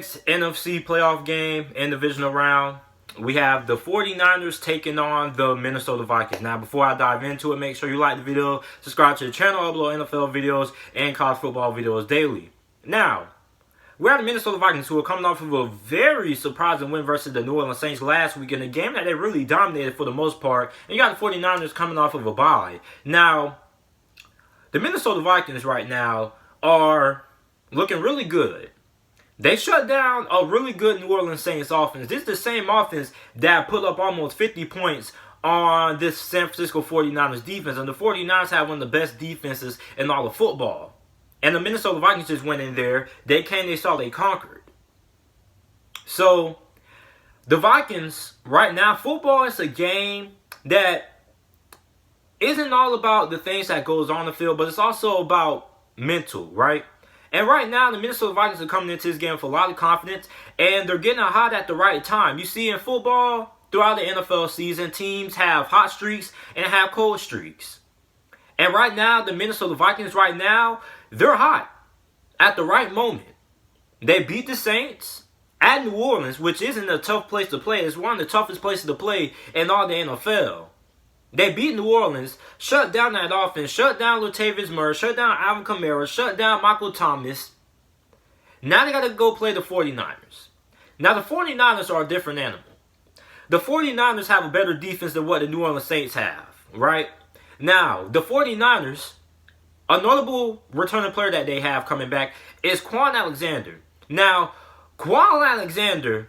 next NFC playoff game in the divisional round, we have the 49ers taking on the Minnesota Vikings. Now, before I dive into it, make sure you like the video, subscribe to the channel, upload NFL videos and college football videos daily. Now, we have the Minnesota Vikings, who are coming off of a very surprising win versus the New Orleans Saints last week in a game that they really dominated for the most part. And you got the 49ers coming off of a bye. Now, the Minnesota Vikings right now are looking really good. They shut down a really good New Orleans Saints offense. This is the same offense that put up almost 50 points on this San Francisco 49ers defense. And the 49ers have one of the best defenses in all of football. And the Minnesota Vikings just went in there. They came, they saw, they conquered. So, the Vikings, right now, football is a game that isn't all about the things that goes on the field, but it's also about mental, right? And right now, the Minnesota Vikings are coming into this game with a lot of confidence, and they're getting hot at the right time. You see, in football, throughout the NFL season, teams have hot streaks and have cold streaks. And right now, the Minnesota Vikings right now, they're hot at the right moment. They beat the Saints at New Orleans, which isn't a tough place to play. It's one of the toughest places to play in all the NFL. They beat New Orleans, shut down that offense, shut down Latavius Murray, shut down Alvin Kamara, shut down Michael Thomas. Now they got to go play the 49ers. Now the 49ers are a different animal. The 49ers have a better defense than what the New Orleans Saints have, right? Now, the 49ers, a notable returning player that they have coming back is Quan Alexander. Now, Quan Alexander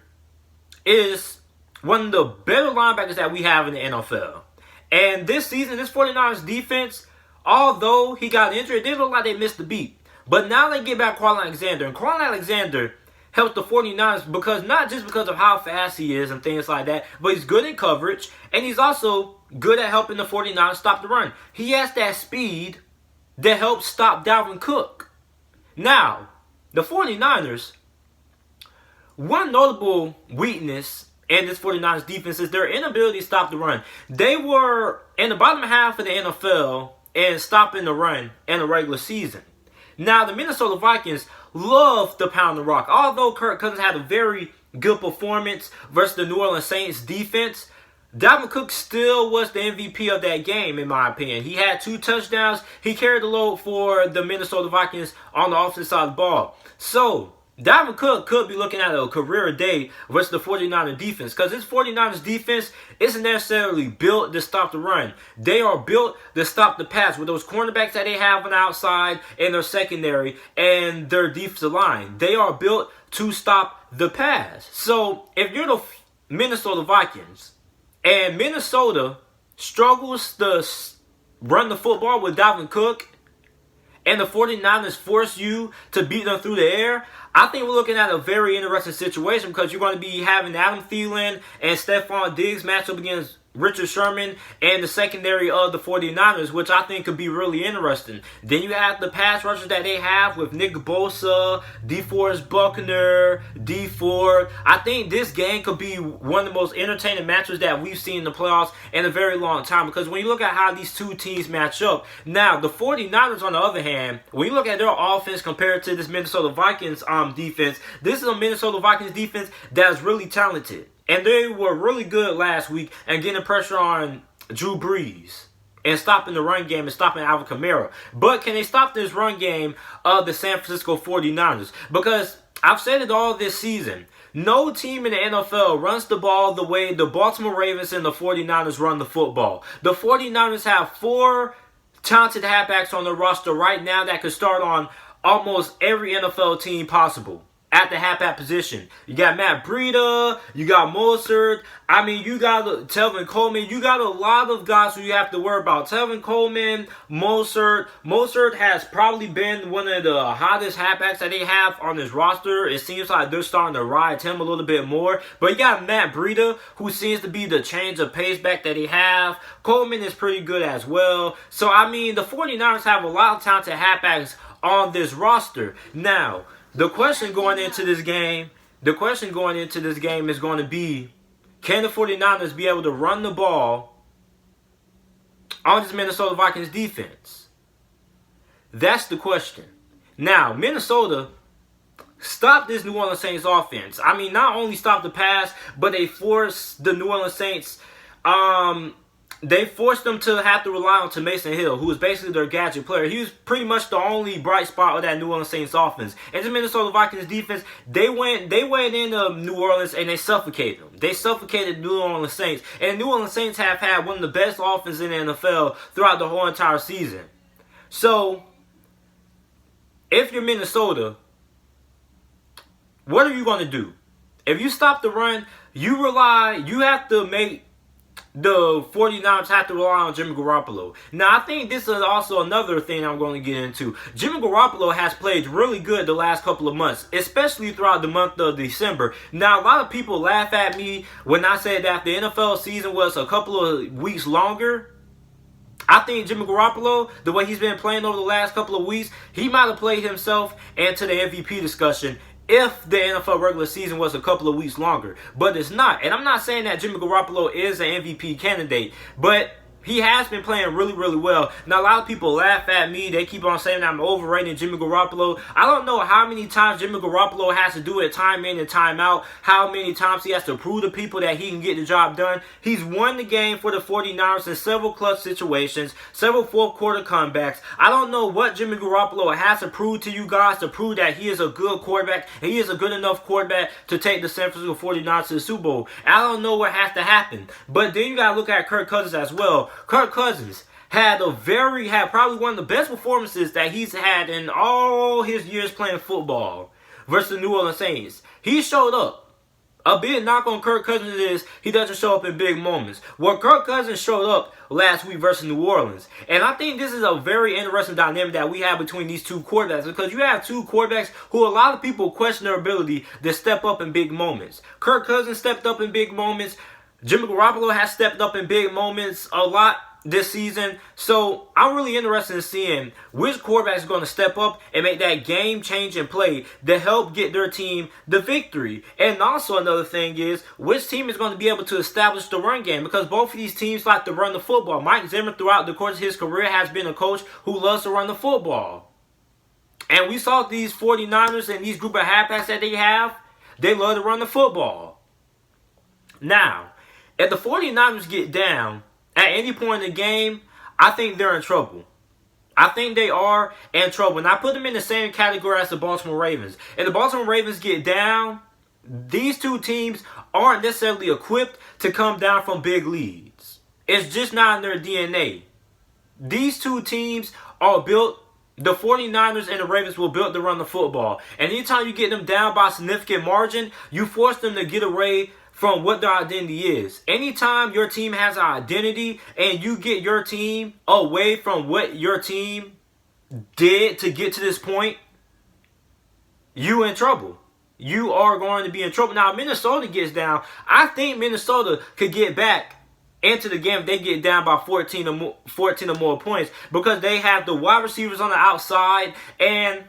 is one of the better linebackers that we have in the NFL. And this season, this 49ers defense, although he got injured, it didn't look like they missed the beat. But now they get back Quan Alexander. And Quan Alexander helps the 49ers because not just because of how fast he is and things like that, but he's good in coverage. And he's also good at helping the 49ers stop the run. He has that speed that helps stop Dalvin Cook. Now, the 49ers, one notable weakness in this 49ers defense is their inability to stop the run. They were in the bottom half of the NFL in stopping the run in a regular season. Now, the Minnesota Vikings love to pound the rock. Although Kirk Cousins had a very good performance versus the New Orleans Saints defense, Dalvin Cook still was the MVP of that game, in my opinion. He had 2 touchdowns. He carried the load for the Minnesota Vikings on the offensive side of the ball. So, Dalvin Cook could be looking at a career day versus the 49ers defense. Because this 49ers defense isn't necessarily built to stop the run. They are built to stop the pass with those cornerbacks that they have on the outside and their secondary and their defensive line. They are built to stop the pass. So, if you're the Minnesota Vikings and Minnesota struggles to run the football with Dalvin Cook and the 49ers force you to beat them through the air, I think we're looking at a very interesting situation because you're going to be having Adam Thielen and Stephon Diggs match up against Richard Sherman and the secondary of the 49ers, which I think could be really interesting. Then you have the pass rushers that they have with Nick Bosa, DeForest Buckner, D Ford. I think this game could be one of the most entertaining matches that we've seen in the playoffs in a very long time, because when you look at how these two teams match up, now the 49ers on the other hand, when you look at their offense compared to this Minnesota Vikings defense, this is a Minnesota Vikings defense that's really talented. And they were really good last week and getting pressure on Drew Brees and stopping the run game and stopping Alvin Kamara. But can they stop this run game of the San Francisco 49ers? Because I've said it all this season. No team in the NFL runs the ball the way the Baltimore Ravens and the 49ers run the football. The 49ers have 4 talented halfbacks on the roster right now that could start on almost every NFL team possible at the halfback position. You got Matt Breida, you got Mostert, I mean, you got Tevin Coleman. You got a lot of guys who you have to worry about. Tevin Coleman, Mostert. Mostert has probably been one of the hottest halfbacks that they have on this roster. It seems like they're starting to ride him a little bit more. But you got Matt Breida, who seems to be the change of pace back that they have. Coleman is pretty good as well. So, I mean, the 49ers have a lot of talented halfbacks on this roster. Now, the question going into this game is going to be, can the 49ers be able to run the ball on this Minnesota Vikings defense? That's the question. Now, Minnesota stop this New Orleans Saints offense. I mean, not only stop the pass, but they forced the New Orleans Saints, they forced them to have to rely on Mason Hill, who was basically their gadget player. He was pretty much the only bright spot of that New Orleans Saints offense. And the Minnesota Vikings defense, they went into New Orleans and they suffocated them. They suffocated New Orleans Saints. And New Orleans Saints have had one of the best offenses in the NFL throughout the whole entire season. So, if you're Minnesota, what are you going to do? If you stop the run, you have to make the 49ers have to rely on Jimmy Garoppolo. Now, I think this is also another thing I'm going to get into. Jimmy Garoppolo has played really good the last couple of months, especially throughout the month of December. Now, a lot of people laugh at me when I said that the NFL season was a couple of weeks longer. I think Jimmy Garoppolo, the way he's been playing over the last couple of weeks, he might have played himself into the MVP discussion if the NFL regular season was a couple of weeks longer. But it's not. And I'm not saying that Jimmy Garoppolo is an MVP candidate, but he has been playing really, really well. Now, a lot of people laugh at me. They keep on saying I'm overrating Jimmy Garoppolo. I don't know how many times Jimmy Garoppolo has to do it time in and time out, how many times he has to prove to people that he can get the job done. He's won the game for the 49ers in several clutch situations, several fourth-quarter comebacks. I don't know what Jimmy Garoppolo has to prove to you guys to prove that he is a good quarterback and he is a good enough quarterback to take the San Francisco 49ers to the Super Bowl. I don't know what has to happen. But then you got to look at Kirk Cousins as well. Kirk Cousins had probably one of the best performances that he's had in all his years playing football versus the New Orleans Saints. He showed up. A big knock on Kirk Cousins is he doesn't show up in big moments. Well, Kirk Cousins showed up last week versus New Orleans. And I think this is a very interesting dynamic that we have between these two quarterbacks, because you have two quarterbacks who a lot of people question their ability to step up in big moments. Kirk Cousins stepped up in big moments. Jimmy Garoppolo has stepped up in big moments a lot this season. So I'm really interested in seeing which quarterback is going to step up and make that game-changing play to help get their team the victory. And also another thing is which team is going to be able to establish the run game, because both of these teams like to run the football. Mike Zimmer throughout the course of his career has been a coach who loves to run the football. And we saw these 49ers and these group of halfbacks that they have, they love to run the football. Now, if the 49ers get down at any point in the game, I think they're in trouble. I think they are in trouble. And I put them in the same category as the Baltimore Ravens. If the Baltimore Ravens get down, these two teams aren't necessarily equipped to come down from big leads. It's just not in their DNA. These two teams are built, the 49ers and the Ravens were built to run the football. And anytime you get them down by a significant margin, you force them to get away from what their identity is. Anytime your team has an identity and you get your team away from what your team did to get to this point, you in trouble. You are going to be in trouble. Now, if Minnesota gets down, I think Minnesota could get back into the game if they get down by 14 or more points, because they have the wide receivers on the outside and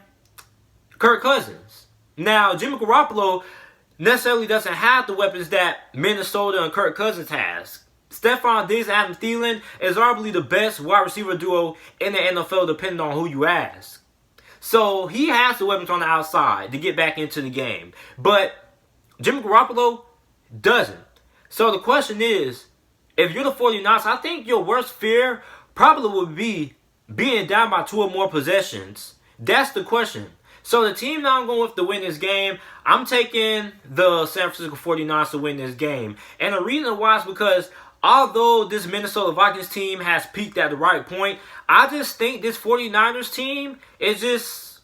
Kirk Cousins. Now, Jimmy Garoppolo necessarily doesn't have the weapons that Minnesota and Kirk Cousins has. Stephon Diggs and Adam Thielen is arguably the best wide receiver duo in the NFL, depending on who you ask. So he has the weapons on the outside to get back into the game. But Jimmy Garoppolo doesn't. So the question is, if you're the 49ers, I think your worst fear probably would be being down by 2 or more possessions. That's the question. So the team that I'm going with to win this game, I'm taking the San Francisco 49ers to win this game. And the reason why is because although this Minnesota Vikings team has peaked at the right point, I just think this 49ers team is just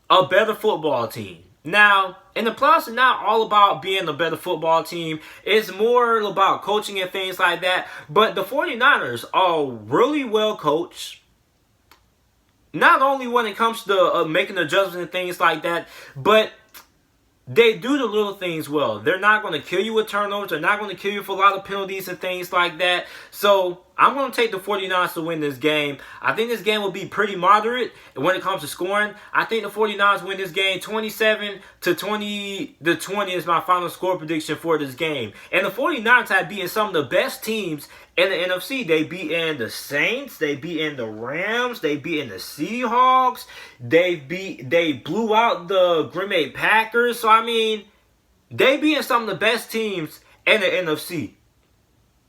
a better football team. Now, in the playoffs, it's not all about being a better football team. It's more about coaching and things like that. But the 49ers are really well coached. Not only when it comes to making adjustments and things like that, but they do the little things well. They're not going to kill you with turnovers. They're not going to kill you for a lot of penalties and things like that. So I'm going to take the 49ers to win this game. I think this game will be pretty moderate when it comes to scoring. I think the 49ers win this game 27-20. The 20 is my final score prediction for this game. And the 49ers have beaten some of the best teams in the NFC. They beat in the Saints. They beat in the Rams. They beat in the Seahawks. They blew out the Green Bay Packers. So, I mean, they beat in some of the best teams in the NFC.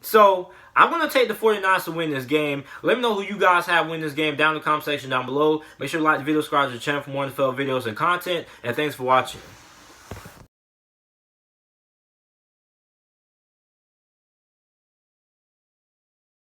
So, I'm going to take the 49ers to win this game. Let me know who you guys have win this game down in the comment section down below. Make sure to like the video, subscribe to the channel for more NFL videos and content. And thanks for watching.